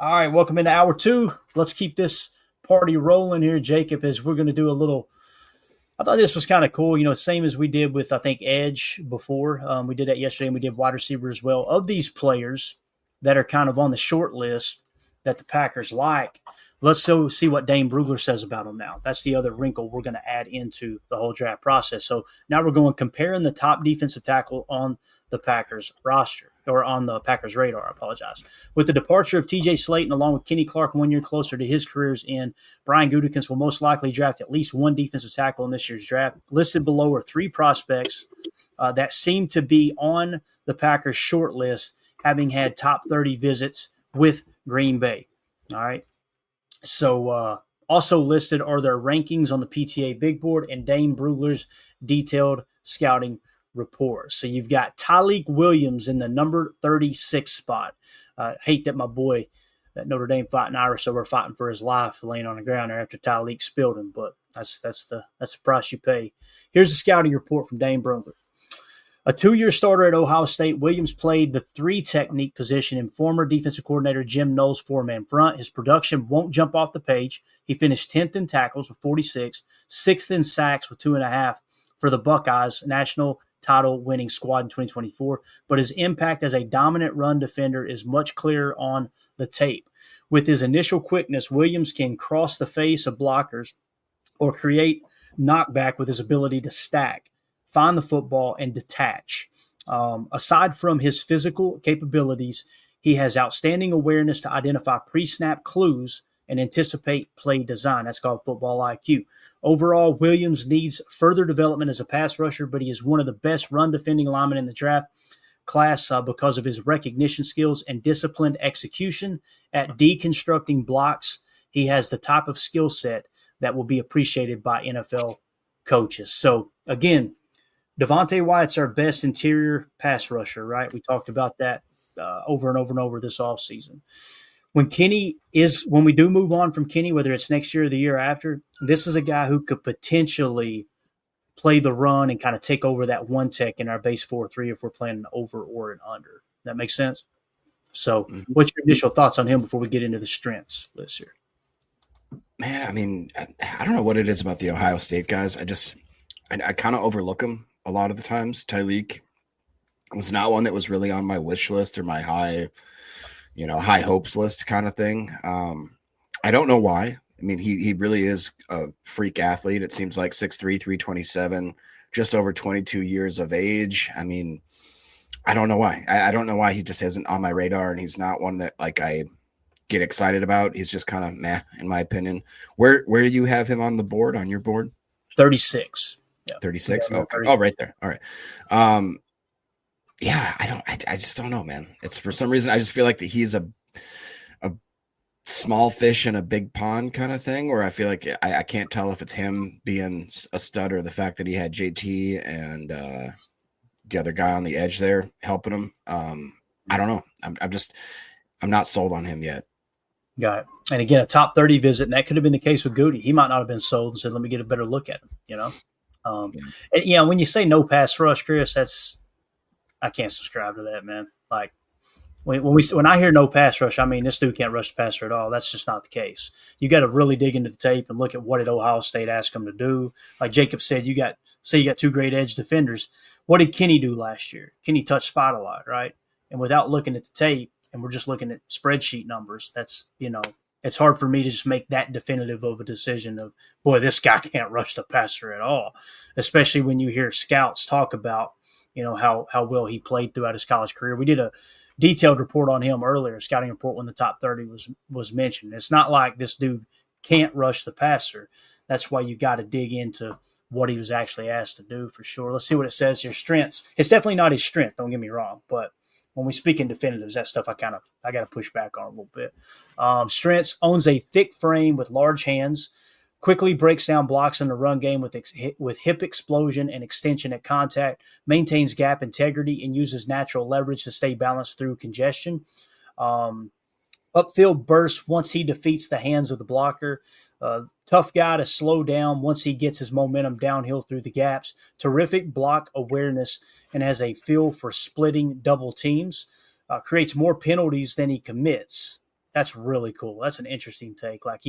All right, welcome into hour two. Let's keep this party rolling here, Jacob, as we're going to do a little. I thought this was kind of cool, same as we did with, I think, Edge before. We did that yesterday, and we did wide receiver as well. Of these players that are kind of on the short list that the Packers like, let's so see what Dane Brugler says about them now. That's the other wrinkle we're going to add into the whole draft process. So now we're going comparing the top defensive tackle on the Packers roster or on the Packers radar. I apologize. With the departure of TJ Slayton, along with Kenny Clark 1 year closer to his career's end, Brian Gutekunst will most likely draft at least one defensive tackle in this year's draft. Listed below are three prospects that seem to be on the Packers short list, having had top 30 visits with Green Bay. All right. So also listed are their rankings on the PTA Big Board and Dane Brugler's detailed scouting report. So you've got Tyleik Williams in the number 36 spot. Hate that my boy at Notre Dame fighting Irish over fighting for his life laying on the ground there after Tyleik spilled him, but that's the price you pay. Here's the scouting report from Dane Brugler. A 2-year starter at Ohio State, Williams played the three technique position in former defensive coordinator Jim Knowles' four-man front. His production won't jump off the page. He finished 10th in tackles with 46, 6th in sacks with 2.5 for the Buckeyes national title winning squad in 2024. But his impact as a dominant run defender is much clearer on the tape. With his initial quickness, Williams can cross the face of blockers or create knockback with his ability to stack, find the football, and detach. Aside from his physical capabilities, he has outstanding awareness to identify pre-snap clues and anticipate play design. That's called football IQ. Overall, Williams needs further development as a pass rusher, but he is one of the best run defending linemen in the draft class because of his recognition skills and disciplined execution at deconstructing blocks. He has the type of skill set that will be appreciated by NFL coaches. So again, Devontae Wyatt's our best interior pass rusher, right? We talked about that over and over and over this offseason. When we do move on from Kenny, whether it's next year or the year after, this is a guy who could potentially play the run and kind of take over that one tech in our base 4-3 if we're playing an over or an under. That makes sense? So what's your initial thoughts on him before we get into the strengths list here? Man, I mean, I don't know what it is about the Ohio State guys. I kind of overlook them a lot of the times. Tyleik was not one that was really on my wish list or my high hopes list kind of thing. I don't know why. I mean, he really is a freak athlete. It seems like 6'3", 327, just over 22 years of age. I mean, I don't know why. I don't know why he just isn't on my radar, and he's not one that like I get excited about. He's just kind of meh, in my opinion. Where do you have him on the board, on your board? 36. Yeah. 36? Okay. Oh, right there. All right. Yeah, I just don't know, man. It's for some reason, I just feel like that he's a small fish in a big pond kind of thing, where I feel like I can't tell if it's him being a stud or the fact that he had JT and the other guy on the edge there helping him. I don't know. I'm not sold on him yet. Got it. And again, a top 30 visit, and that could have been the case with Goody. He might not have been sold and said, let me get a better look at him, And, when you say no pass rush, Chris, I can't subscribe to that, man. Like, when I hear no pass rush, I mean, this dude can't rush the passer at all. That's just not the case. You got to really dig into the tape and look at what did Ohio State ask him to do. Like Jacob said, you got two great edge defenders. What did Kenny do last year? Kenny touched spot a lot, right? And without looking at the tape, and we're just looking at spreadsheet numbers, that's, it's hard for me to just make that definitive of a decision of, boy, this guy can't rush the passer at all, especially when you hear scouts talk about, how well he played throughout his college career. We did a detailed report on him earlier, a scouting report when the top 30 was mentioned. It's not like this dude can't rush the passer. That's why you got to dig into what he was actually asked to do for sure. Let's see what it says here. Strengths. It's definitely not his strength, don't get me wrong, but when we speak in definitives, that stuff I got to push back on a little bit. Strengths: owns a thick frame with large hands, quickly breaks down blocks in the run game with hip explosion and extension at contact, maintains gap integrity, and uses natural leverage to stay balanced through congestion. Upfield burst once he defeats the hands of the blocker. Tough guy to slow down once he gets his momentum downhill through the gaps. Terrific block awareness and has a feel for splitting double teams. Creates more penalties than he commits. That's really cool. That's an interesting take. Like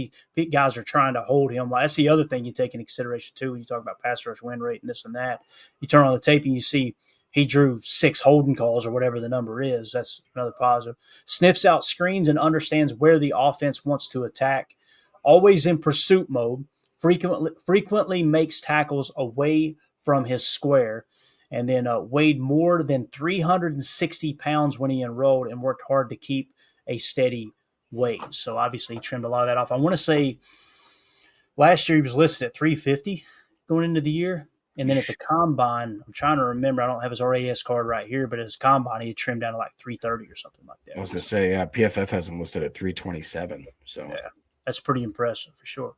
guys are trying to hold him. Like that's the other thing you take into consideration too. When you talk about pass rush win rate and this and that, you turn on the tape and you see he drew 6 holding calls or whatever the number is. That's another positive. Sniffs out screens and understands where the offense wants to attack. Always in pursuit mode. Frequently makes tackles away from his square. And then weighed more than 360 pounds when he enrolled and worked hard to keep a steady weight. So obviously he trimmed a lot of that off. I want to say last year he was listed at 350 going into the year. And then at the combine, I'm trying to remember, I don't have his RAS card right here, but his combine, he had trimmed down to like 330 or something like that. I was going to say, PFF has him listed at 327. So yeah, that's pretty impressive for sure.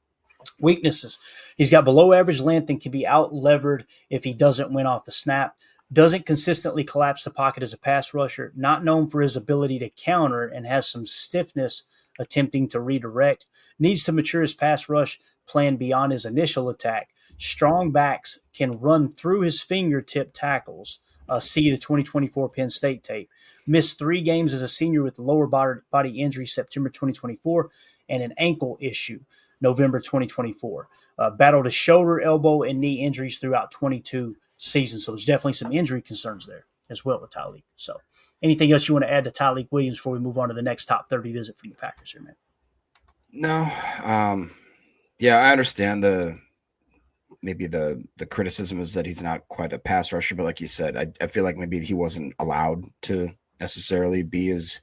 Weaknesses. He's got below average length and can be out levered if he doesn't win off the snap. Doesn't consistently collapse the pocket as a pass rusher. Not known for his ability to counter and has some stiffness attempting to redirect. Needs to mature his pass rush plan beyond his initial attack. Strong backs can run through his fingertip tackles. See the 2024 Penn State tape. Missed 3 games as a senior with lower body injury September 2024 and an ankle issue November 2024. Battled a shoulder, elbow, and knee injuries throughout 22 seasons. So there's definitely some injury concerns there as well with Tyleik. So anything else you want to add to Tyleik Williams before we move on to the next top 30 visit from the Packers here, man? No. Yeah, I understand maybe the criticism is that he's not quite a pass rusher, but like you said, I feel like maybe he wasn't allowed to necessarily be as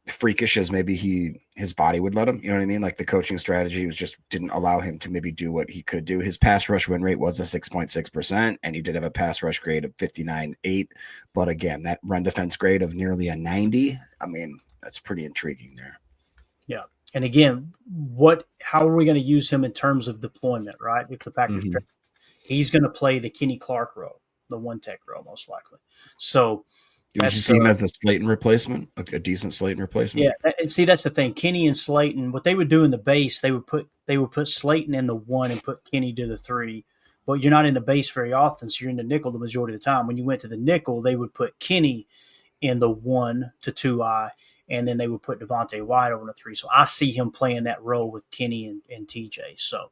freakish as maybe his body would let him. You know what I mean? Like the coaching strategy didn't allow him to maybe do what he could do. His pass rush win rate was a 6.6%, and he did have a pass rush grade of 59.8. But again, that run defense grade of nearly a 90, I mean, that's pretty intriguing there. Yeah. And again, how are we going to use him in terms of deployment, right? If the Packers, he's going to play the Kenny Clark role, the one tech role, most likely. So, would you see him as a Slayton replacement, a decent Slayton replacement? Yeah, and see that's the thing. Kenny and Slayton, what they would do in the base, they would put Slayton in the 1 and put Kenny to the 3. But you're not in the base very often, so you're in the nickel the majority of the time. When you went to the nickel, they would put Kenny in the 1 to 2i, and then they would put Devontae White over the 3. So I see him playing that role with Kenny and TJ. So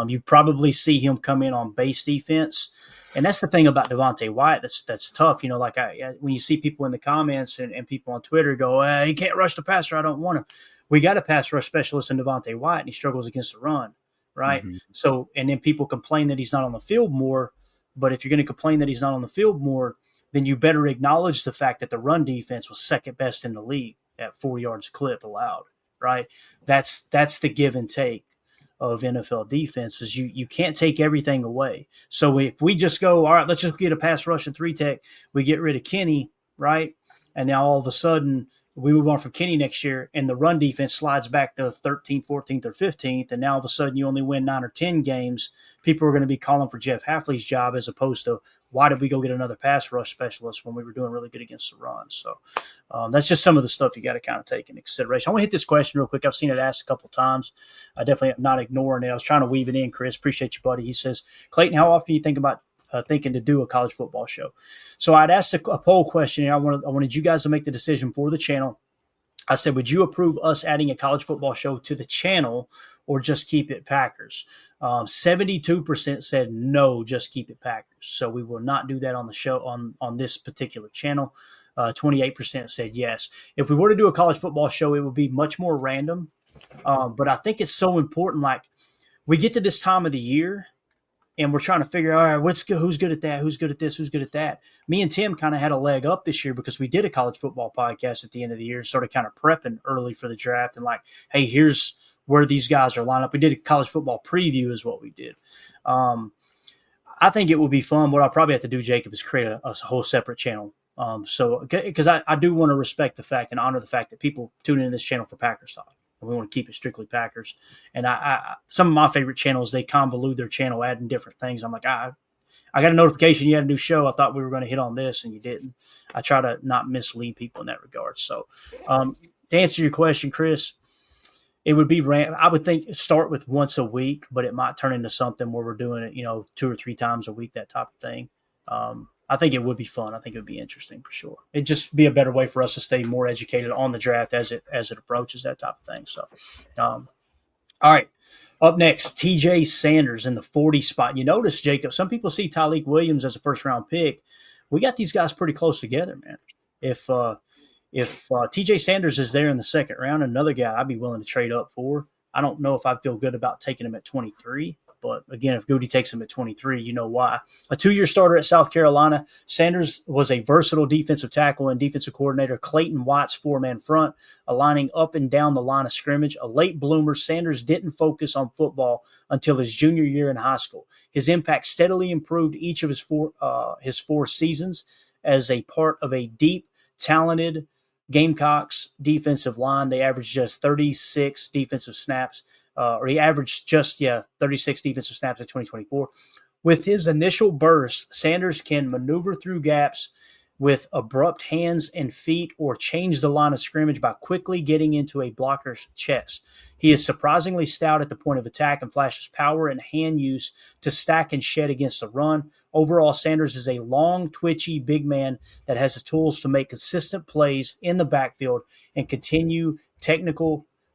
you probably see him come in on base defense. And that's the thing about Devontae White that's tough. You know, like when you see people in the comments and people on Twitter go, he can't rush the passer, I don't want him. We got a pass rush specialist in Devontae White, and he struggles against the run, right? Mm-hmm. So, and then people complain that he's not on the field more. But if you're going to complain that he's not on the field more, then you better acknowledge the fact that the run defense was second best in the league at 4 yards a clip allowed, right? That's the give and take of NFL defenses. You can't take everything away. So if we just go, all right, let's just get a pass rush and 3 tech, we get rid of Kenny, right? And now all of a sudden we move on from Kenny next year and the run defense slides back to 13th, 14th, or 15th. And now all of a sudden you only win 9 or 10 games. People are going to be calling for Jeff Hafley's job as opposed to why did we go get another pass rush specialist when we were doing really good against the run? So that's just some of the stuff you got to kind of take into consideration. I want to hit this question real quick. I've seen it asked a couple of times. I definitely am not ignoring it. I was trying to weave it in, Chris. Appreciate you, buddy. He says, Clayton, how often do you think about thinking to do a college football show? So I'd asked a poll question, and I wanted you guys to make the decision for the channel. I said, would you approve us adding a college football show to the channel or just keep it Packers? 72% said no, just keep it Packers. So we will not do that on the show on this particular channel. 28% said yes. If we were to do a college football show, it would be much more random. But I think it's so important. Like we get to this time of the year and we're trying to figure out, all right, who's good at that? Who's good at this? Who's good at that? Me and Tim kind of had a leg up this year because we did a college football podcast at the end of the year, sort of kind of prepping early for the draft and like, hey, here's where these guys are lined up. We did a college football preview is what we did. I think it would be fun. What I'll probably have to do, Jacob, is create a whole separate channel. Because I do want to respect the fact and honor the fact that people tune into this channel for Packers talk. And we want to keep it strictly Packers. And I some of my favorite channels, they convolute their channel, adding different things. I'm like, I got a notification you had a new show. I thought we were going to hit on this, and you didn't. I try to not mislead people in that regard. So to answer your question, Chris, it would be I would think start with once a week, but it might turn into something where we're doing it, 2 or 3 times a week, that type of thing. I think it would be fun. I think it would be interesting for sure. It'd just be a better way for us to stay more educated on the draft as it approaches, that type of thing. So, all right. Up next, TJ Sanders in the 40 spot. You notice, Jacob, some people see Tyleik Williams as a first round pick. We got these guys pretty close together, man. If TJ Sanders is there in the second round, another guy I'd be willing to trade up for. I don't know if I feel good about taking him at 23. But again, if Goody takes him at 23, you know why. A 2-year starter at South Carolina, Sanders was a versatile defensive tackle and defensive coordinator. Clayton Watts' four-man front, aligning up and down the line of scrimmage. A late bloomer, Sanders didn't focus on football until his junior year in high school. His impact steadily improved each of his four seasons as a part of a deep, talented Gamecocks defensive line. They averaged just 36 defensive snaps. He averaged just 36 defensive snaps in 2024. With his initial burst, Sanders can maneuver through gaps with abrupt hands and feet or change the line of scrimmage by quickly getting into a blocker's chest. He is surprisingly stout at the point of attack and flashes power and hand use to stack and shed against the run. Overall, Sanders is a long, twitchy big man that has the tools to make consistent plays in the backfield and continue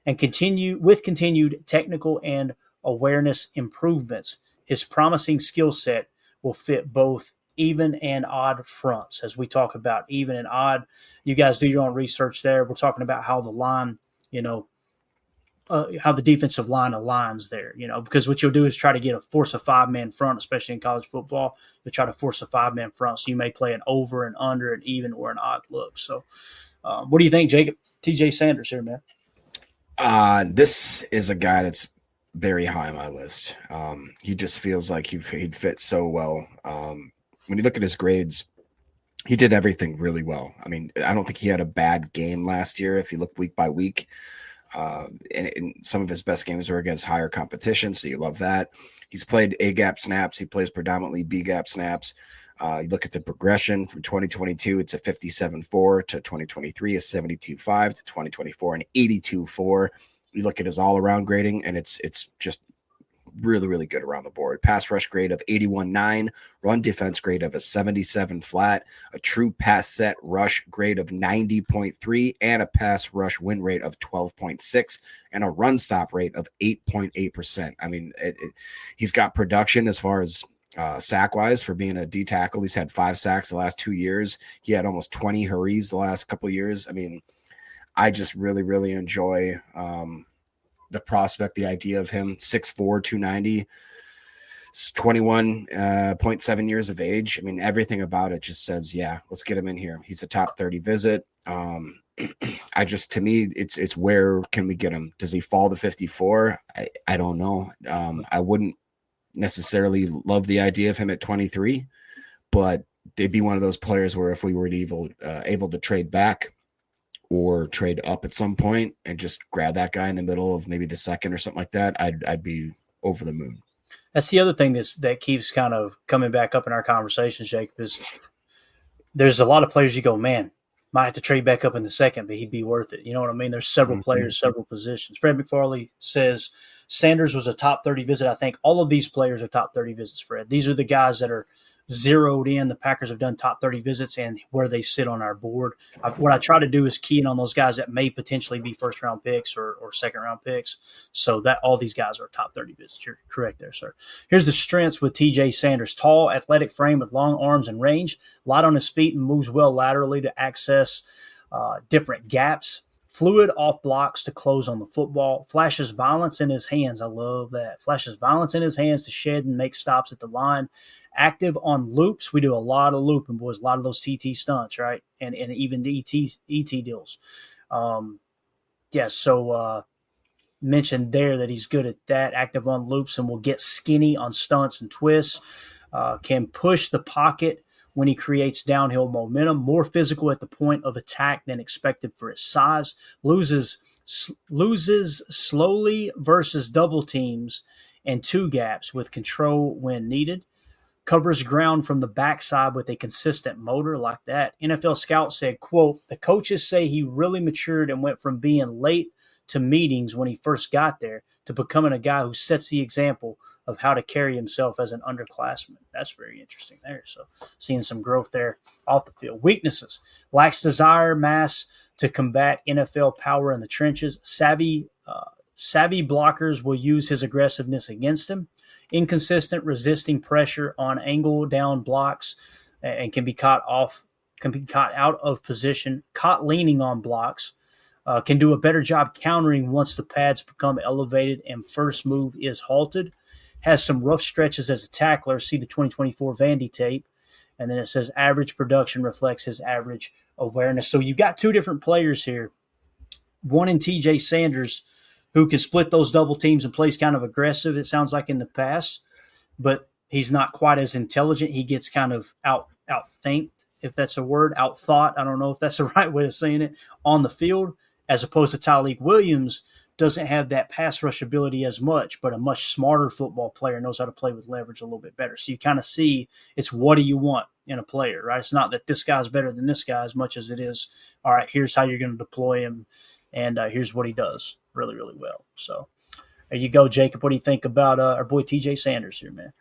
continued technical and awareness improvements. His promising skill set will fit both even and odd fronts. As we talk about even and odd, you guys do your own research there. We're talking about how the line, how the defensive line aligns there, because what you'll do is try to force a 5-man front, especially in college football. You'll try to force a 5-man front. So you may play an over and under, an even, or an odd look. So what do you think, Jacob? TJ Sanders here, man. This is a guy that's very high on my list. He just feels like he'd fit so well. When you look at his grades, he did everything really well. I mean, I don't think he had a bad game last year. If you look week by week, and some of his best games were against higher competition. So you love that. He's played A-gap snaps. He plays predominantly B-gap snaps. You look at the progression from 2022, it's a 57.4 to 2023, a 72.5 to 2024, an 82.4. You look at his all-around grading, and it's just really, really good around the board. Pass rush grade of 81.9, run defense grade of a 77 flat, a true pass set rush grade of 90.3, and a pass rush win rate of 12.6, and a run stop rate of 8.8%. I mean, he's got production as far as sack wise for being a D tackle. He's had 5 sacks the last 2 years. He had almost 20 hurries the last couple of years. I mean, I just really, really enjoy the prospect, the idea of him. 6'4", 290, 21.7 years of age. I mean, everything about it just says, yeah, let's get him in here. He's a top 30 visit. To me, it's where can we get him? Does he fall to 54? I don't know. I wouldn't necessarily love the idea of him at 23, but they'd be one of those players where if we were able to trade back or trade up at some point and just grab that guy in the middle of maybe the second or something like that, I'd be over the moon. That's the other thing that keeps kind of coming back up in our conversations, Jacob, is there's a lot of players you go, man, might have to trade back up in the second, but he'd be worth it. You know what I mean? There's several players, several positions. Fred McFarley says Sanders was a top 30 visit. I think all of these players are top 30 visits, Fred. These are the guys that are zeroed in. The Packers have done top 30 visits and where they sit on our board. What I try to do is key in on those guys that may potentially be first-round picks or second-round picks, so that all these guys are top 30 visits. You're correct there, sir. Here's the strengths with TJ Sanders. Tall, athletic frame with long arms and range, light on his feet and moves well laterally to access different gaps. Fluid off blocks to close on the football. Flashes violence in his hands. I love that. Flashes violence in his hands to shed and make stops at the line. Active on loops. We do a lot of looping, boys. A lot of those TT stunts, right? And even the ET deals. Mentioned there that he's good at that. Active on loops and will get skinny on stunts and twists. Can push the pocket when he creates downhill momentum. More physical at the point of attack than expected for his size. Loses slowly versus double teams and two gaps with control when needed. Covers ground from the backside with a consistent motor like that. NFL Scout said, quote, the coaches say he really matured and went from being late to meetings when he first got there to becoming a guy who sets the example of how to carry himself as an underclassman. That's very interesting there. So seeing some growth there off the field. Weaknesses: lacks desire, mass to combat NFL power in the trenches. Savvy blockers will use his aggressiveness against him. Inconsistent resisting pressure on angle down blocks and can be caught out of position, caught leaning on blocks. Can do a better job countering once the pads become elevated and first move is halted. Has some rough stretches as a tackler. See the 2024 Vandy tape. And then it says average production reflects his average awareness. So you've got two different players here. One in TJ Sanders, who can split those double teams and plays kind of aggressive, it sounds like in the past, but he's not quite as intelligent. He gets kind of outthinked, if that's a word, outthought. I don't know if that's the right way of saying it, on the field, as opposed to Tyleik Williams, doesn't have that pass rush ability as much, but a much smarter football player, knows how to play with leverage a little bit better. So you kind of see it's what do you want in a player, right? It's not that this guy's better than this guy as much as it is, all right, here's how you're going to deploy him, and here's what he does really, really well. So there you go, Jacob. What do you think about our boy TJ Sanders here, man?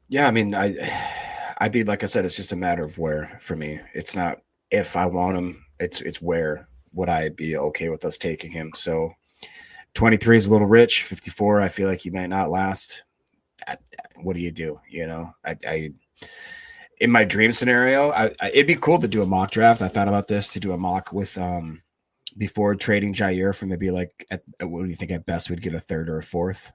Yeah, I mean, I'd be, like I said, it's just a matter of where for me. It's not if I want him, it's where would I be okay with us taking him. So 23 is a little rich. 54, I feel like he might not last. What do you do? You know, I in my dream scenario, it'd be cool to do a mock draft. I thought about this, to do a mock with before trading Jair for maybe like what do you think at best we'd get a third or a fourth,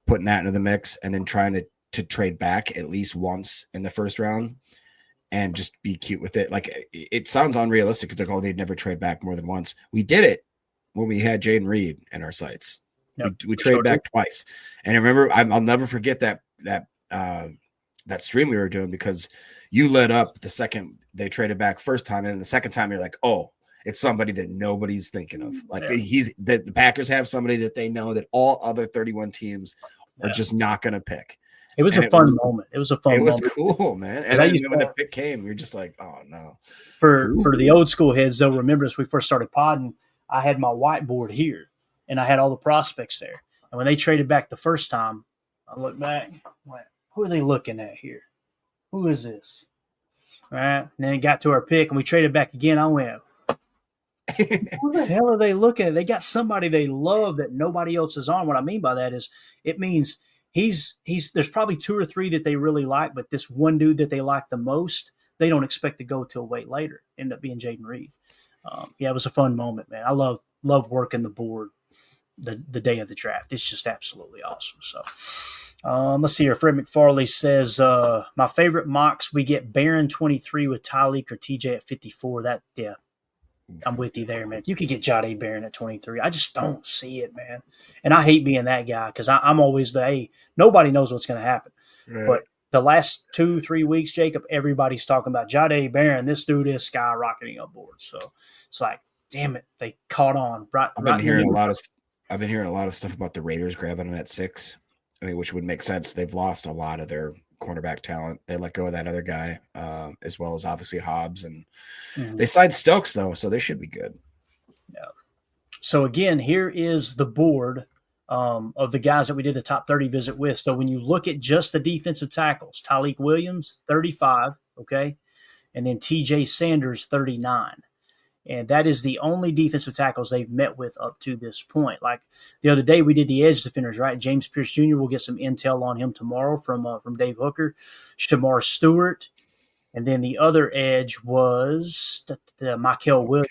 putting that into the mix, and then trying to trade back at least once in the first round and just be cute with it. Like, it sounds unrealistic to go, they'd never trade back more than once. We did it when we had Jayden Reed in our sights. Yep, we traded back twice. And I remember, I'll never forget that stream we were doing, because you lit up the second they traded back first time. And the second time you're like, oh, it's somebody that nobody's thinking of. Like, the Packers have somebody that they know that all other 31 teams are just not going to pick. It was a fun moment. It was a fun moment. It was cool, man. And then when the pick came, you're just like, oh, no. For the old school heads, they'll remember as we first started podding, I had my whiteboard here, and I had all the prospects there. And when they traded back the first time, I looked back, went, who are they looking at here? Who is this? All right. And then it got to our pick, and we traded back again. I went, who the hell are they looking at? They got somebody they love that nobody else is on. What I mean by that is it means there's probably two or three that they really like, but this one dude that they like the most, they don't expect to go till way later. End up being Jayden Reed. It was a fun moment, man. I love working the board the day of the draft. It's just absolutely awesome. So let's see here. Fred McFarley says, my favorite mocks, we get Barron 23 with Tyleik or TJ at 54. I'm with you there, man. If you could get Jahdae Barron at 23, I just don't see it, man. And I hate being that guy, because I'm always nobody knows what's going to happen. Right. But the last 2-3 weeks, Jacob, everybody's talking about Jahdae Barron. This dude is skyrocketing up board. So it's like, damn it, they caught on. I've been hearing a lot of stuff about the Raiders grabbing him at 6. I mean, which would make sense. They've lost a lot of their cornerback talent. They let go of that other guy, as well as obviously Hobbs, and they signed Stokes though, so they should be good. Yeah. So again, here is the board of the guys that we did a top 30 visit with. So when you look at just the defensive tackles, Tyleik Williams 35, okay, and then TJ Sanders 39. And that is the only defensive tackles they've met with up to this point. Like the other day, we did the edge defenders, right? James Pierce Jr. We'll get some intel on him tomorrow from Dave Hooker. Shamar Stewart. And then the other edge was Mykel Williams.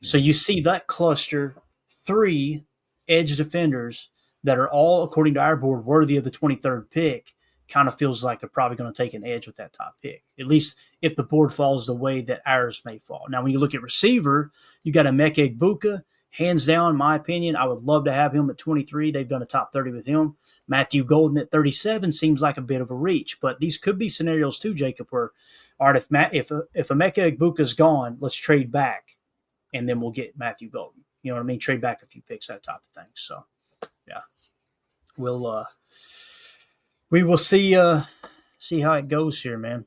So you see that cluster, 3 edge defenders that are all, according to our board, worthy of the 23rd pick. Kind of feels like they're probably going to take an edge with that top pick, at least if the board falls the way that ours may fall. Now, when you look at receiver, you got Emeka Egbuka. Hands down, in my opinion, I would love to have him at 23. They've done a top 30 with him. Matthew Golden at 37 seems like a bit of a reach, but these could be scenarios too, Jacob, where, all right, if Emeka Egbuka's gone, let's trade back, and then we'll get Matthew Golden. You know what I mean? Trade back a few picks, that type of thing. So, yeah, we will see how it goes here, man.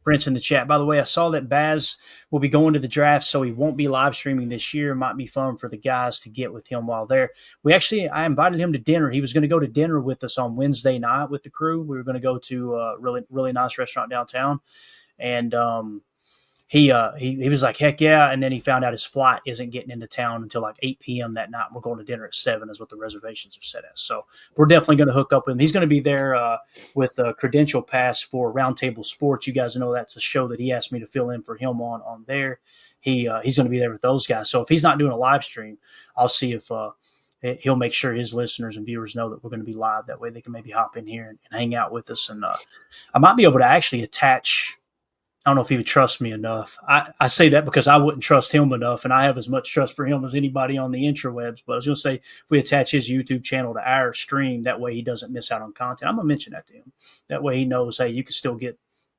Brent's in the chat. By the way, I saw that Baz will be going to the draft, so he won't be live streaming this year. Might be fun for the guys to get with him while there. I invited him to dinner. He was going to go to dinner with us on Wednesday night with the crew. We were going to go to a really nice restaurant downtown, and he was like, heck yeah. And then he found out his flight isn't getting into town until like 8 p.m. that night. We're going to dinner at 7 is what the reservations are set as. So we're definitely going to hook up with him. He's going to be there with a credential pass for Roundtable Sports. You guys know that's a show that he asked me to fill in for him on there. He's going to be there with those guys. So if he's not doing a live stream, I'll see if he'll make sure his listeners and viewers know that we're going to be live. That way they can maybe hop in here and hang out with us. And I might be able to actually attach – I don't know if he would trust me enough. I say that because I wouldn't trust him enough, and I have as much trust for him as anybody on the intrawebs. But I was going to say, if we attach his YouTube channel to our stream, that way he doesn't miss out on content. I'm going to mention that to him. That way he knows, hey, you can still get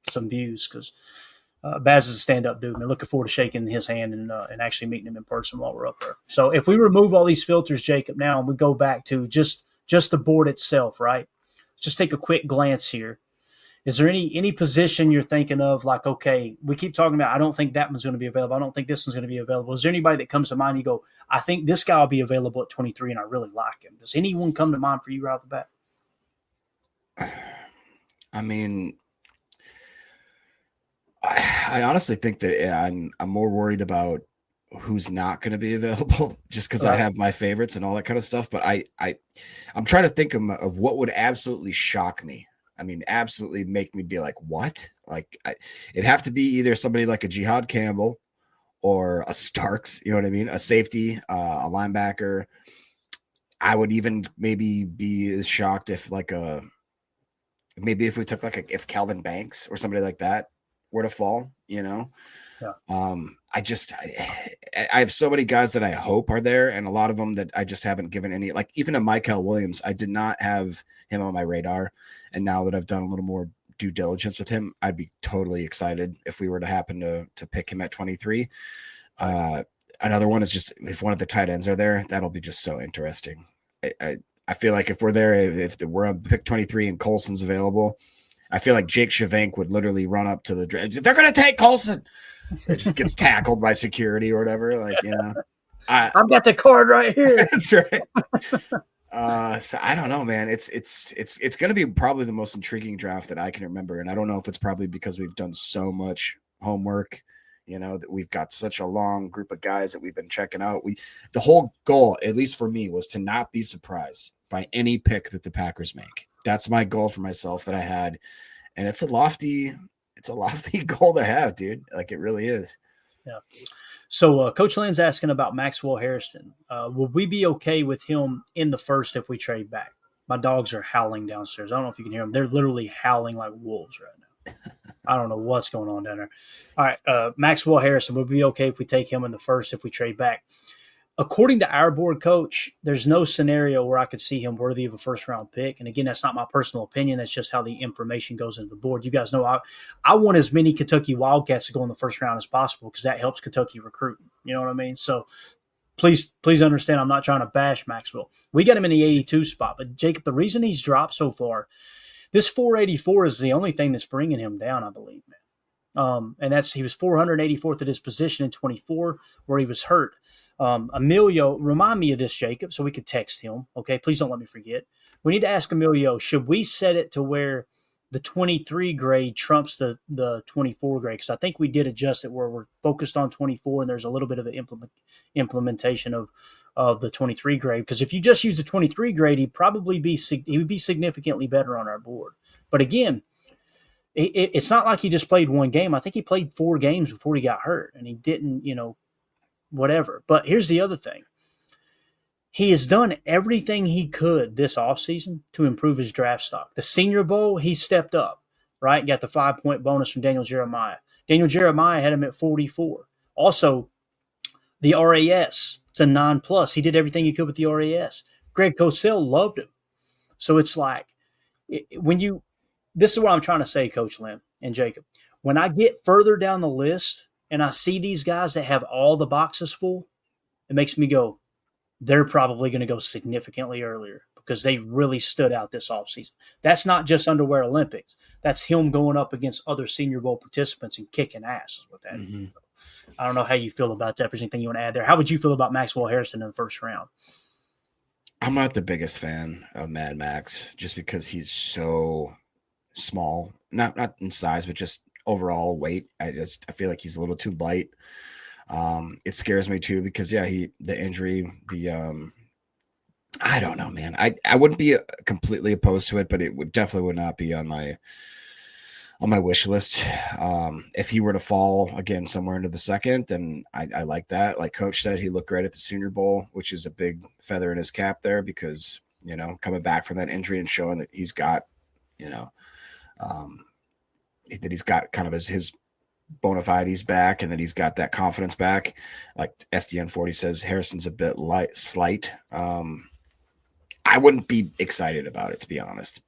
some views because Baz is a stand-up dude, and looking forward to shaking his hand and actually meeting him in person while we're up there. So if we remove all these filters, Jacob, now, and we go back to just the board itself, right? Just take a quick glance here. Is there any position you're thinking of, like, okay, we keep talking about, I don't think that one's going to be available. I don't think this one's going to be available. Is there anybody that comes to mind? You go, I think this guy will be available at 23 and I really like him. Does anyone come to mind for you right off the bat? I mean, I honestly think that I'm more worried about who's not going to be available just because I have my favorites and all that kind of stuff. But I'm trying to think of what would absolutely shock me. I mean, absolutely make me be like, what? Like, it'd have to be either somebody like a Jihad Campbell or a Starks, you know what I mean? A safety, a linebacker. I would even maybe be as shocked if maybe if we took if Calvin Banks or somebody like that were to fall, you know? Yeah. I have so many guys that I hope are there, and a lot of them that I just haven't given any, like even a Michael Williams, I did not have him on my radar. And now that I've done a little more due diligence with him, I'd be totally excited if we were to happen to pick him at 23. Another one is just if one of the tight ends are there, that'll be just so interesting. I feel like if we're there, if we're on pick 23 and Colson's available, I feel like Jake Shavank would literally run up to the draft. They're going to take Colson. It just gets tackled by security or whatever. Like, you know, I've got the card right here. That's right. So I don't know, man. It's going to be probably the most intriguing draft that I can remember. And I don't know if it's probably because we've done so much homework, you know, that we've got such a long group of guys that we've been checking out. The whole goal, at least for me, was to not be surprised by any pick that the Packers make. That's my goal for myself that I had. And it's a lofty goal to have, dude. Like, it really is. Yeah. So Coach Lynn's asking about Maxwell Harrison. Will we be okay with him in the first if we trade back? My dogs are howling downstairs. I don't know if you can hear them. They're literally howling like wolves right now. I don't know what's going on down there. All right. Maxwell Harrison, would we be okay if we take him in the first if we trade back? According to our board coach, there's no scenario where I could see him worthy of a first-round pick. And, again, that's not my personal opinion. That's just how the information goes into the board. You guys know I want as many Kentucky Wildcats to go in the first round as possible because that helps Kentucky recruit. You know what I mean? So please understand I'm not trying to bash Maxwell. We got him in the 82 spot. But, Jacob, the reason he's dropped so far, this 484 is the only thing that's bringing him down, I believe, man. And he was 484th at his position in 24 where he was hurt. Emilio, remind me of this, Jacob, so we could text him. Okay, please don't let me forget. We need to ask Emilio, should we set it to where the 23 grade trumps the 24 grade? Because I think we did adjust it where we're focused on 24 and there's a little bit of an implementation of the 23 grade. Because if you just use the 23 grade, he would be significantly better on our board. But again, it's not like he just played one game. I think he played 4 games before he got hurt, and he didn't, whatever. But here's the other thing. He has done everything he could this offseason to improve his draft stock. The Senior Bowl, he stepped up, right? Got the 5-point bonus from Daniel Jeremiah. Daniel Jeremiah had him at 44. Also, the RAS, it's a 9+. He did everything he could with the RAS. Greg Cosell loved him. So it's like, this is what I'm trying to say, Coach Lynn and Jacob. When I get further down the list and I see these guys that have all the boxes full, it makes me go, they're probably going to go significantly earlier because they really stood out this offseason. That's not just underwear Olympics. That's him going up against other Senior Bowl participants and kicking ass is what that is. I don't know how you feel about that. If there's anything you want to add there. How would you feel about Maxwell Harrison in the first round? I'm not the biggest fan of Mad Max just because he's so small, not in size, but just overall weight. I feel like he's a little too light. It scares me too because the injury, I don't know, man. I wouldn't be completely opposed to it, but it definitely would not be on my wish list. If he were to fall again somewhere into the second, then I like that. Like Coach said, he looked great at the Senior Bowl, which is a big feather in his cap there because, coming back from that injury and showing that he's got, that he's got kind of his bona fides back and that he's got that confidence back. Like SDN 40 says, Harrison's a bit slight. I wouldn't be excited about it, to be honest,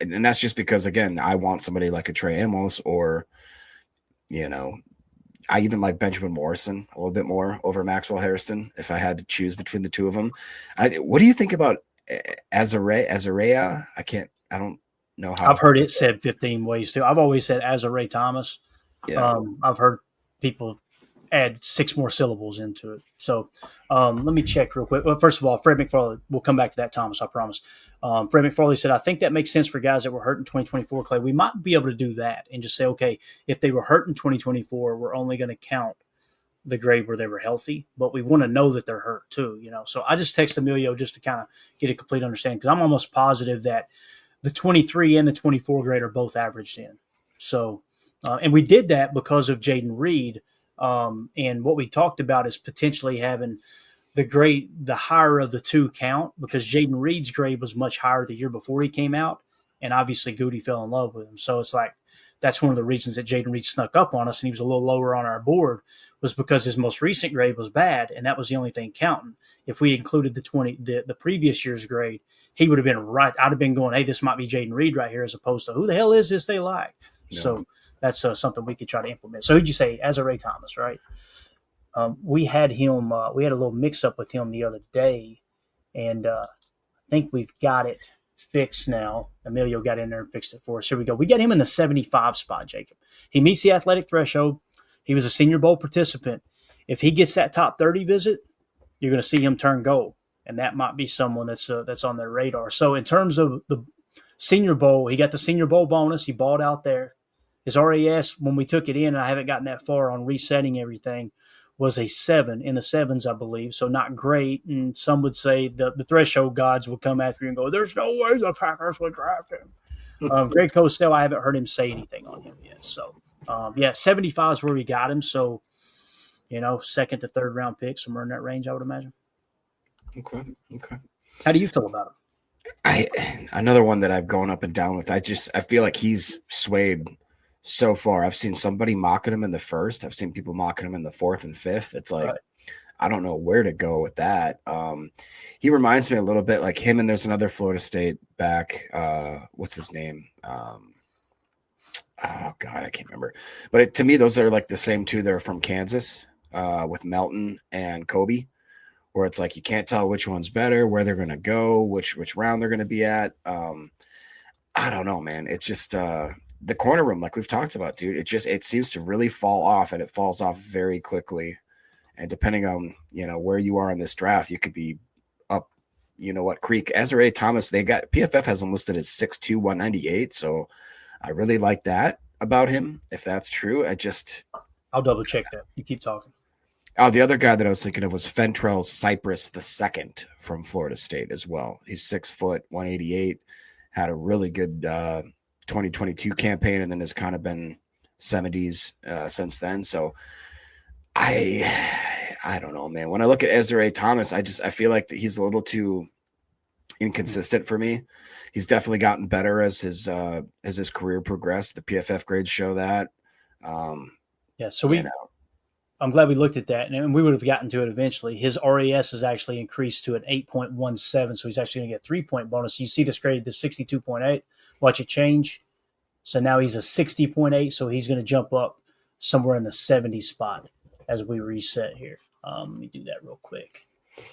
and that's just because, again, I want somebody like a Trey Amos or, I even like Benjamin Morrison a little bit more over Maxwell Harrison if I had to choose between the two of them. What do you think about Azarea? I don't know how. I've heard it said 15 ways too. I've always said Azarea Thomas. Yeah. I've heard people add 6 more syllables into it. So let me check real quick. Well, first of all, Fred McFarley, we'll come back to that, Thomas, I promise. Fred McFarley said, I think that makes sense for guys that were hurt in 2024, Clay. We might be able to do that and just say, okay, if they were hurt in 2024, we're only going to count the grade where they were healthy, but we want to know that they're hurt too, So I just text Emilio just to kind of get a complete understanding because I'm almost positive that the 23 and the 24 grade are both averaged in. So, and we did that because of Jaden Reed. And what we talked about is potentially having the higher of the two count because Jaden Reed's grade was much higher the year before he came out. And obviously Goody fell in love with him. So it's like, that's one of the reasons that Jaden Reed snuck up on us and he was a little lower on our board was because his most recent grade was bad. And that was the only thing counting. If we included the previous year's grade, he would have been right. I'd have been going, hey, this might be Jaden Reed right here as opposed to who the hell is this they like? Yeah. So that's something we could try to implement. So who'd you say? Azarea Thomas, right? We had him. We had a little mix-up with him the other day, and I think we've got it fixed now. Emilio got in there and fixed it for us. Here we go. We got him in the 75 spot, Jacob. He meets the athletic threshold. He was a Senior Bowl participant. If he gets that top 30 visit, you're going to see him turn gold, and that might be someone that's on their radar. So in terms of the Senior Bowl, he got the Senior Bowl bonus. He balled out there. His RAS, when we took it in, and I haven't gotten that far on resetting everything, was a 7 in the 7s, I believe. So not great. And some would say the threshold gods will come after you and go, there's no way the Packers would draft him. Greg Cosell, I haven't heard him say anything on him yet. So, 75 is where we got him. So, second to third round pick, somewhere in that range, I would imagine. Okay. How do you feel about him? Another one that I've gone up and down with. I feel like he's swayed so far. I've seen somebody mocking him in the first. I've seen people mocking him in the 4th and 5th. It's like, right. I don't know where to go with that. He reminds me a little bit like him, and there's another Florida State back. What's his name? Oh God, I can't remember. But to me, those are like the same two that are from Kansas with Melton and Kobe, where it's like you can't tell which one's better, where they're going to go, which round they're going to be at. I don't know, man. It's just the corner room, like we've talked about, dude. It seems to really fall off, and it falls off very quickly. And depending on where you are in this draft, you could be up, creek. Azarea Thomas, PFF has him listed as 6'2", 198. So I really like that about him. If that's true, I'll double check that. You keep talking. Oh, the other guy that I was thinking of was Fentrell Cypress II from Florida State as well. He's 6 foot, 188, had a really good 2022 campaign, and then has kind of been 70s since then. So I don't know, man. When I look at Azarea Thomas, I feel like that he's a little too inconsistent for me. He's definitely gotten better as his career progressed. The PFF grades show that. So I'm glad we looked at that, and we would have gotten to it eventually. His RAS has actually increased to an 8.17, so he's actually going to get a 3-point bonus. You see this grade, the 62.8. Watch it change. So now he's a 60.8, so he's going to jump up somewhere in the 70 spot as we reset here. Let me do that real quick.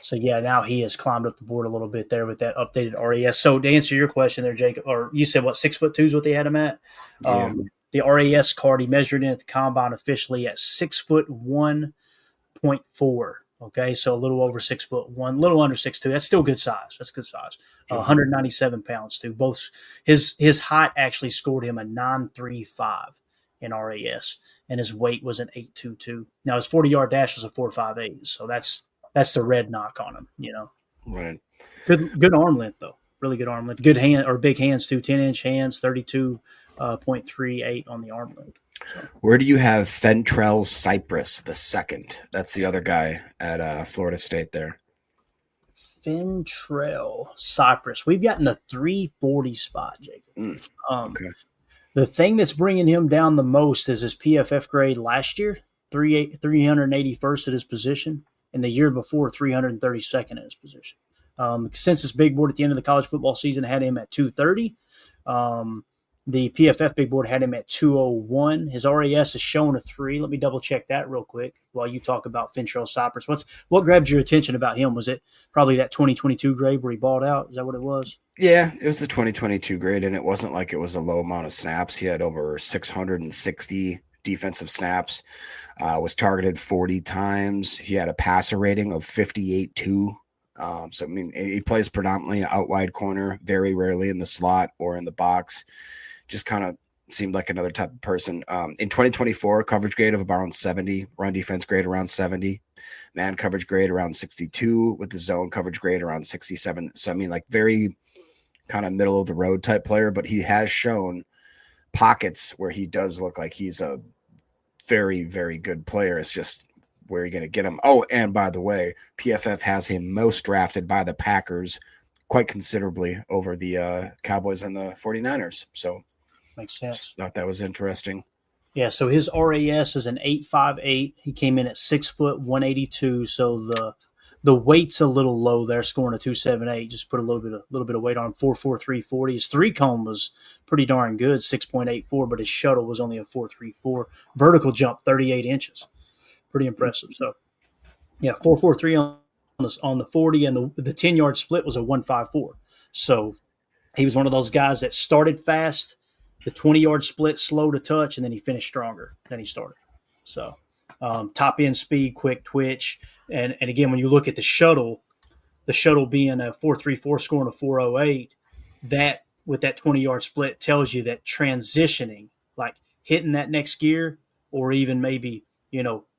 So yeah, now he has climbed up the board a little bit there with that updated RAS. So to answer your question there, Jacob, or you said what 6'2" is what they had him at? Yeah. The RAS card he measured in at the combine officially at 6'1.4". Okay, so a little over 6'1", a little under 6'2". That's still good size. That's good size. 197 pounds too. Both his height actually scored him a 9.35 in RAS, and his weight was an 8.22. Now his 40-yard dash was a 4.58. So that's the red knock on him. Right. Good arm length though. Really good arm length. Good hand or big hands too. 10-inch hands. 32.38 on the arm length. So. Where do you have Fentrell Cypress the second? That's the other guy at Florida State there. Fentrell Cypress. We've gotten the 340 spot, Jacob. Okay. The thing that's bringing him down the most is his PFF grade last year, 381st at his position, and the year before, 332nd at his position. Consensus big board at the end of the college football season had him at 230. The PFF big board had him at 201. His RAS is showing a 3. Let me double check that real quick while you talk about Fentrell Cypress. What grabbed your attention about him? Was it probably that 2022 grade where he balled out? Is that what it was? Yeah, it was the 2022 grade, and it wasn't like it was a low amount of snaps. He had over 660 defensive snaps, was targeted 40 times. He had a passer rating of 58.2. So, I mean, he plays predominantly out wide corner, very rarely in the slot or in the box. Just kind of seemed like another type of person. In 2024, coverage grade of around 70, run defense grade around 70, man coverage grade around 62, with the zone coverage grade around 67. So, I mean, like very kind of middle of the road type player, but he has shown pockets where he does look like he's a very, very good player. It's just where are you going to get him? Oh, and by the way, PFF has him most drafted by the Packers quite considerably over the Cowboys and the 49ers. So makes sense. Thought that was interesting. Yeah, so his RAS is an 8.58. He came in at 6 foot 182. So the weight's a little low there, scoring a 278. Just put a little bit of weight on him. 4.4340. His 3-cone was pretty darn good, 6.84, but his shuttle was only a 4.34. Vertical jump 38 inches. Pretty impressive. So yeah, 4.43 on the 40, and the 10-yard split was a 1.54. So he was one of those guys that started fast. The 20-yard split, slow to touch, and then he finished stronger than he started. So top end speed, quick twitch. And again, when you look at the shuttle being a 4.34 scoring a 4.08, that with that 20-yard split tells you that transitioning, like hitting that next gear or even maybe,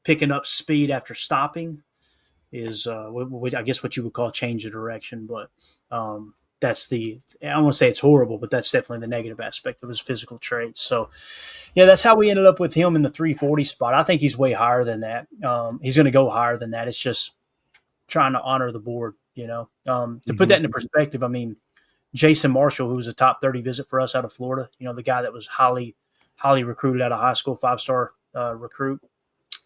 picking up speed after stopping is, I guess, what you would call change of direction. But that's I don't want to say it's horrible, but that's definitely the negative aspect of his physical traits. So, yeah, that's how we ended up with him in the 340 spot. I think he's way higher than that. He's going to go higher than that. It's just trying to honor the board, To put that into perspective, I mean, Jason Marshall, who was a top 30 visit for us out of Florida, the guy that was highly recruited out of high school, 5-star recruit.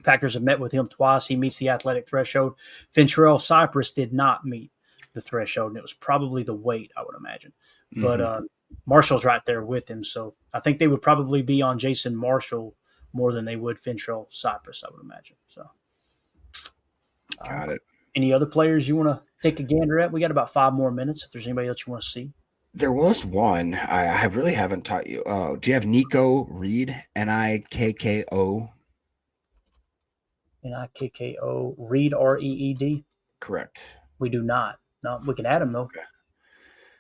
Packers have met with him twice. He meets the athletic threshold. Fentrell Cypress did not meet the threshold, and it was probably the weight, I would imagine. But Marshall's right there with him, so I think they would probably be on Jason Marshall more than they would Fentrell Cypress, I would imagine. So, got it. Any other players you want to take a gander at? We got about 5 more minutes. If there's anybody else you want to see, there was one I really haven't taught you. Do you have Nikko Reed? Nikko. Nikko Reed, Reed. Correct. We do not. No, we can add him though. Okay.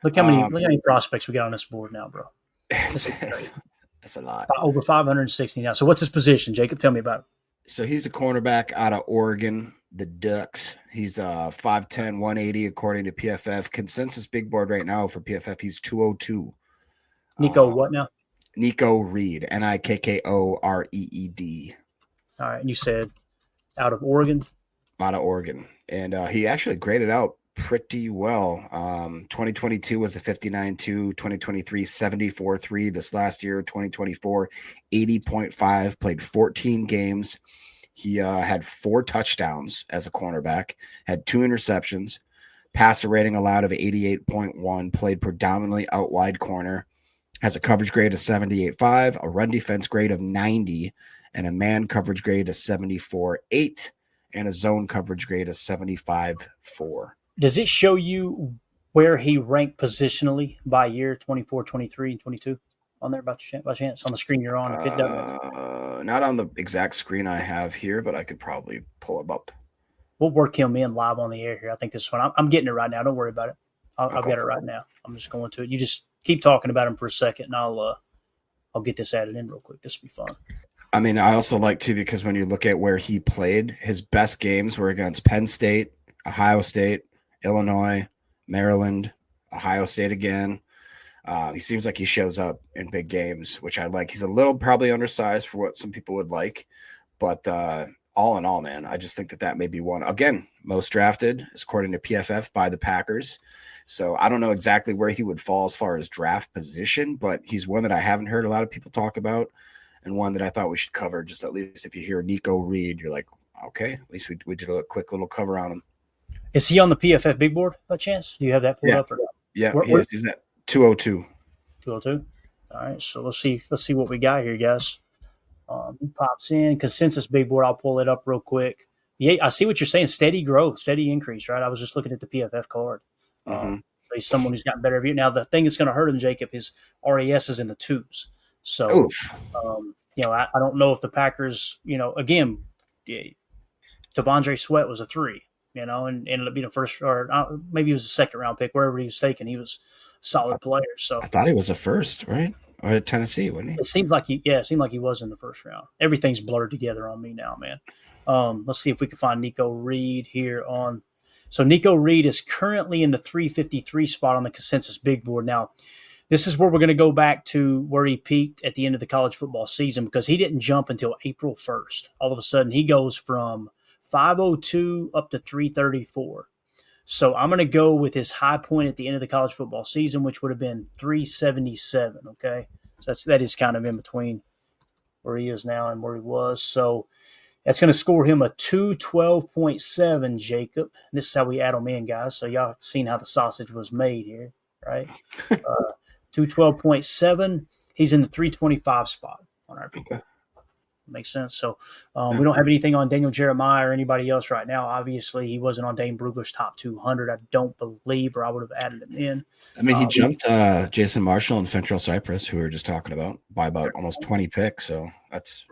Look how many prospects we got on this board now, bro. That's a lot. Over 560 now. So what's his position, Jacob? Tell me about it. So he's a cornerback out of Oregon, the Ducks. He's 5'10", 180 according to PFF. Consensus big board right now for PFF, he's 202. Nikko what now? Nikko Reed, Nikko Reed. All right, and you said out of Oregon? Out of Oregon. And he actually graded out pretty well. 2022 was a 59.2, 2023 74.3. This last year, 2024, 80.5, played 14 games. He had 4 touchdowns as a cornerback, had 2 interceptions, passer rating allowed of 88.1, played predominantly out wide corner, has a coverage grade of 78.5, a run defense grade of 90, and a man coverage grade of 74.8. and a zone coverage grade of 75.4. Does it show you where he ranked positionally by year 24, 23, and 22 on there by chance on the screen you're on? If it doesn't, Not on the exact screen I have here, but I could probably pull him up. we'll work him in live on the air here. I think this one, I'm getting it right now. Don't worry about it. I'll get it right now. I'm just going to it. You just keep talking about him for a second, and I'll get this added in real quick. This will be fun. I mean, I also like to, because when you look at where he played, his best games were against Penn State, Ohio State, Illinois, Maryland, Ohio State again. He seems like he shows up in big games, which I like. He's a little probably undersized for what some people would like, but all in all, man, I just think that may be one. Again, most drafted is according to PFF by the Packers. So I don't know exactly where he would fall as far as draft position, but he's one that I haven't heard a lot of people talk about, and one that I thought we should cover. Just at least if you hear Nico Reed, you're like, okay, at least we did a quick little cover on him. Is he on the PFF big board by chance? Do you have that pulled up? Or not? Yeah, he's at 202. 202. All right, so let's see what we got here, guys. He pops in consensus big board. I'll pull it up real quick. Yeah, I see what you're saying. Steady growth, steady increase, right? I was just looking at the PFF card. So he's someone who's gotten better every year. Now, the thing that's going to hurt him, Jacob, his RAS is in the twos. So, I don't know if the Packers, again, T'Vondre Sweat was a 3, and ended up being a first, or maybe he was a second round pick, wherever he was taken. He was a solid player. So I thought he was a first, right? Or at Tennessee, wasn't he? It seemed like he was in the first round. Everything's blurred together on me now, man. Let's see if we can find Nico Reed here on. So Nico Reed is currently in the 353 spot on the consensus big board. Now, this is where we're going to go back to where he peaked at the end of the college football season, because he didn't jump until April 1st. All of a sudden, he goes from 502 up to 334. So I'm going to go with his high point at the end of the college football season, which would have been 377. Okay, so that is kind of in between where he is now and where he was. So that's going to score him a 212.7, Jacob. This is how we add them in, guys. So y'all seen how the sausage was made here, right? 212.7. He's in the 325 spot on our people. Okay. Makes sense. So we don't have anything on Daniel Jeremiah or anybody else right now. Obviously, he wasn't on Dane Brugler's top 200, I don't believe, or I would have added him in. I mean, he jumped Jason Marshall and Fentrell Cypress, who we were just talking about, by about almost 20 picks. So that's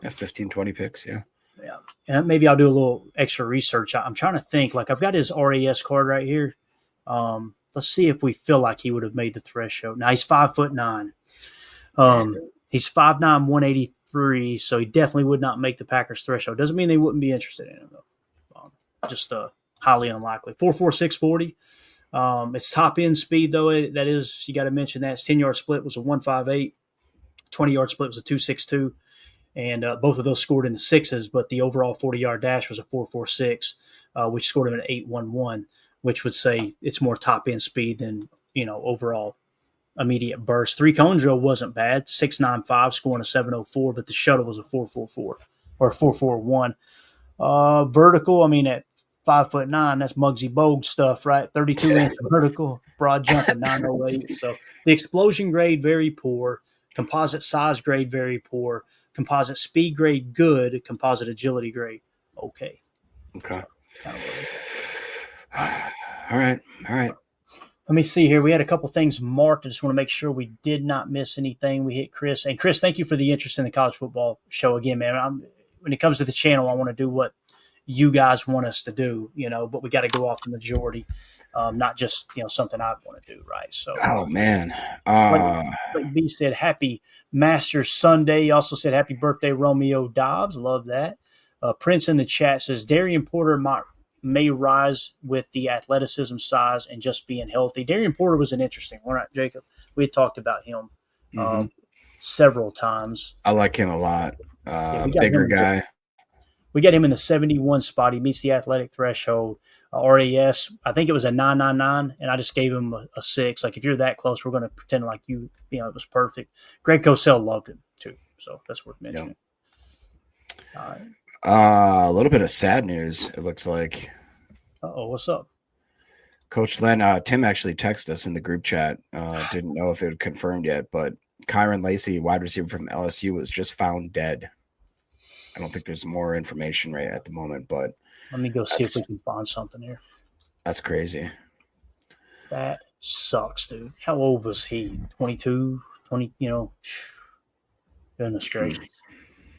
15, 20 picks, yeah. Yeah, and maybe I'll do a little extra research. I'm trying to think. Like, I've got his RAS card right here. Let's see if we feel like he would have made the threshold. Now, he's 5'9". He's 5'9", 183, so he definitely would not make the Packers threshold. Doesn't mean they wouldn't be interested in him, though. Just highly unlikely. 4.46 40. It's top end speed, though. That is, you got to mention that. His 10-yard split was a 1.58. 20-yard split was a 2.62. And both of those scored in the sixes, but the overall 40-yard dash was a 4.46, which scored him an 8.11, which would say it's more top-end speed than, overall immediate burst. 3-cone drill wasn't bad, 6.95, scoring a 7.04, but the shuttle was a 4.44 or 4.41. Vertical, I mean, at 5'9", that's Muggsy Bogues stuff, right? 32-inch vertical, broad jump at 9.08. So the explosion grade, very poor. Composite size grade, very poor. Composite speed grade, good. Composite agility grade, okay. Okay. So kind of all right. Let me see here. We had a couple things marked. I just want to make sure we did not miss anything. We hit Chris. And Chris, thank you for the interest in the college football show again, man. When it comes to the channel, I want to do what you guys want us to do, but we got to go off the majority, not just, something I want to do, right? So, oh, man. Like B said, happy Masters Sunday. He also said, happy birthday, Romeo Dobbs. Love that. Prince in the chat says, Darian Porter may rise with the athleticism, size, and just being healthy. Darian Porter was an interesting one, right, Jacob? We had talked about him several times. I like him a lot. Bigger guy. We got him in the 71 spot. He meets the athletic threshold. RAS, I think it was a 999, and I just gave him a 6. Like, if you're that close, we're going to pretend like it was perfect. Greg Cosell loved him, too, so that's worth mentioning. Yep. All right. A little bit of sad news, it looks like. Uh-oh, what's up? Coach Len, Tim actually texted us in the group chat. Didn't know if it had confirmed yet, but Kyron Lacey, wide receiver from LSU, was just found dead I don't think there's more information right at the moment, but Let me go see if we can find something here. That's crazy. That sucks, dude. How old was he? 22, 20, goodness gracious.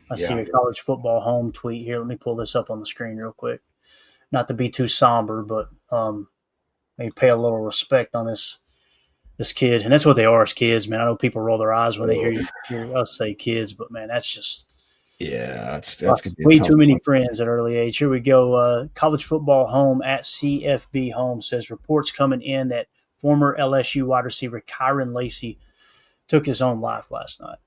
I see a college football home tweet here. Let me pull this up on the screen real quick. Not to be too somber, but maybe pay a little respect on this kid. And that's what they are as kids, man. I know people roll their eyes when they hear us say kids, but, man, that's just – that's way too many friends at early age. Here we go. College football home at CFB home says reports coming in that former LSU wide receiver Kyron Lacy took his own life last night.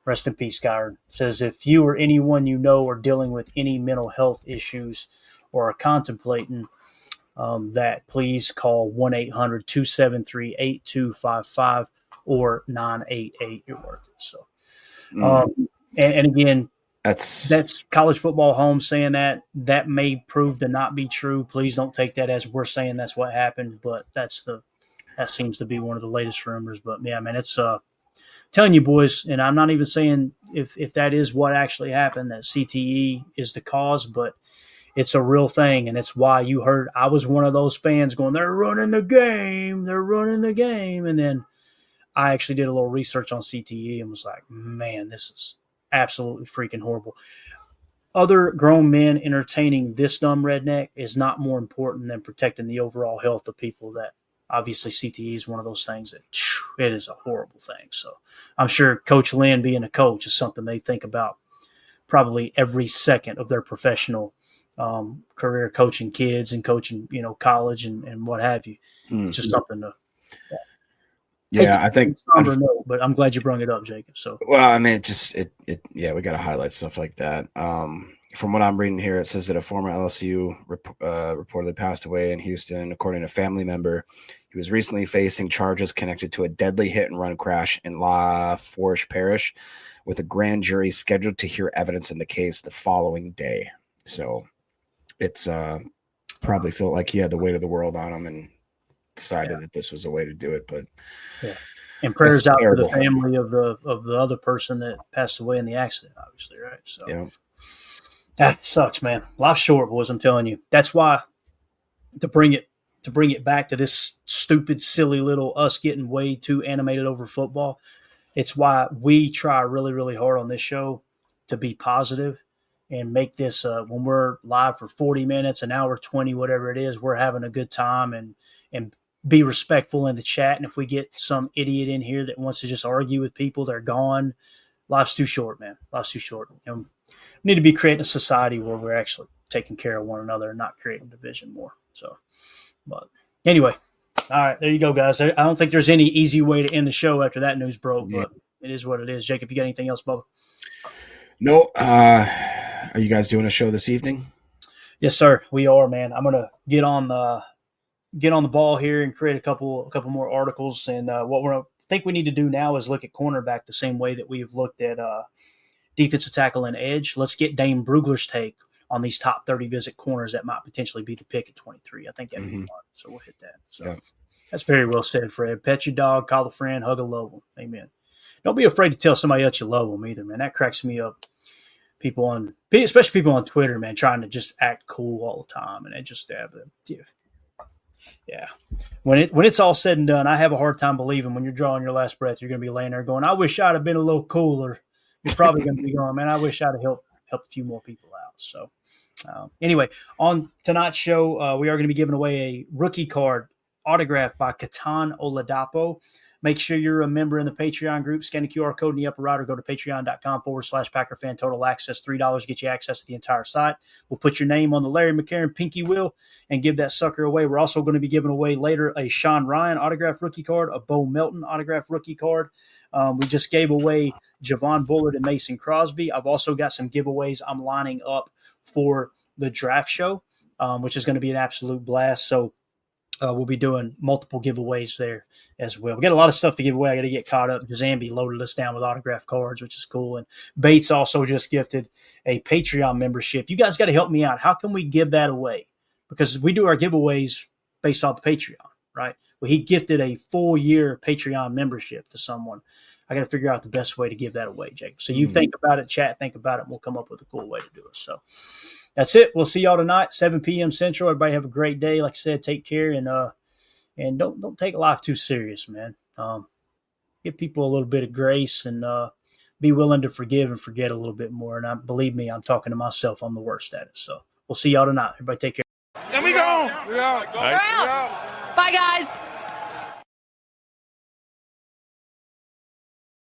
Rest in peace, Kyron. Says if you or anyone you know are dealing with any mental health issues or are contemplating that, please call 1-800-273-8255 or 988. You're worth it. So, and again, that's college football home saying that. That may prove to not be true. Please don't take that as we're saying that's what happened, but that seems to be one of the latest rumors. But yeah, man, it's telling you boys, and I'm not even saying if that is what actually happened, that CTE is the cause, but it's a real thing, and it's why you heard I was one of those fans going, they're running the game, and then I actually did a little research on CTE and was like, man, this is absolutely freaking horrible. Other grown men entertaining this dumb redneck is not more important than protecting the overall health of people. That obviously CTE is one of those things that it is a horrible thing. So I'm sure Coach Lynn being a coach is something they think about probably every second of their professional career, coaching kids and coaching, college and what have you. It's just something to I think but I'm glad you brought it up, Jacob. So, well, I mean, we got to highlight stuff like that. From what I'm reading here, it says that a former LSU reportedly passed away in Houston, according to a family member. He was recently facing charges connected to a deadly hit and run crash in La Fourche Parish, with a grand jury scheduled to hear evidence in the case the following day. So it's probably felt like he had the weight of the world on him and decided that this was a way to do it. But and prayers out to the family of the other person that passed away in the accident, obviously, right? So that sucks, man. Life's short, boys. I'm telling you. That's why to bring it back to this stupid, silly little us getting way too animated over football. It's why we try really, really hard on this show to be positive and make this when we're live for 40 minutes, an hour, 20, whatever it is, we're having a good time and be respectful in the chat. And if we get some idiot in here that wants to just argue with people, they're gone. Life's too short, man. Life's too short. And we need to be creating a society where we're actually taking care of one another and not creating division more. So, but anyway, all right, there you go, guys. I don't think there's any easy way to end the show after that news broke, but it is what it is. Jacob, you got anything else, Bubba? No. Are you guys doing a show this evening? Yes, sir. We are, man. I'm gonna get on the ball here and create a couple more articles. And what I think we need to do now is look at cornerback the same way that we've looked at defensive tackle and edge. Let's get Dane Brugler's take on these top 30 visit corners that might potentially be the pick at 23. I think that'd be fun. So we'll hit that. So that's very well said, Fred. Pet your dog, call a friend, hug a loved one. Amen. Don't be afraid to tell somebody else you love them either, man. That cracks me up. Especially people on Twitter, man, trying to just act cool all the time, and they just have When it's all said and done, I have a hard time believing when you're drawing your last breath, you're going to be laying there going, "I wish I'd have been a little cooler." You're probably going to be going, "Man, I wish I'd have helped a few more people out." So, anyway, on tonight's show, we are going to be giving away a rookie card autographed by Katan Oladapo. Make sure you're a member in the Patreon group. Scan the QR code in the upper right or go to patreon.com/PackerFan. Total access, $3 get you access to the entire site. We'll put your name on the Larry McCarron pinky wheel and give that sucker away. We're also going to be giving away later a Sean Ryan autographed rookie card, a Bo Melton autographed rookie card. We just gave away Javon Bullard and Mason Crosby. I've also got some giveaways I'm lining up for the draft show, which is going to be an absolute blast. So we'll be doing multiple giveaways there as well. We got a lot of stuff to give away. I got to get caught up because Zambi loaded us down with autographed cards, which is cool. And Bates also just gifted a Patreon membership. You guys got to help me out. How can we give that away? Because we do our giveaways based off the Patreon, right? Well, he gifted a full year Patreon membership to someone. I got to figure out the best way to give that away, Jacob. So you think about it, chat, think about it, and we'll come up with a cool way to do it. So that's it. We'll see y'all tonight, 7 p.m. Central. Everybody have a great day. Like I said, take care and don't take life too serious, man. Give people a little bit of grace and be willing to forgive and forget a little bit more. And believe me, I'm talking to myself. I'm the worst at it. So we'll see y'all tonight. Everybody take care. And we go. We out. We're out. Bye, guys.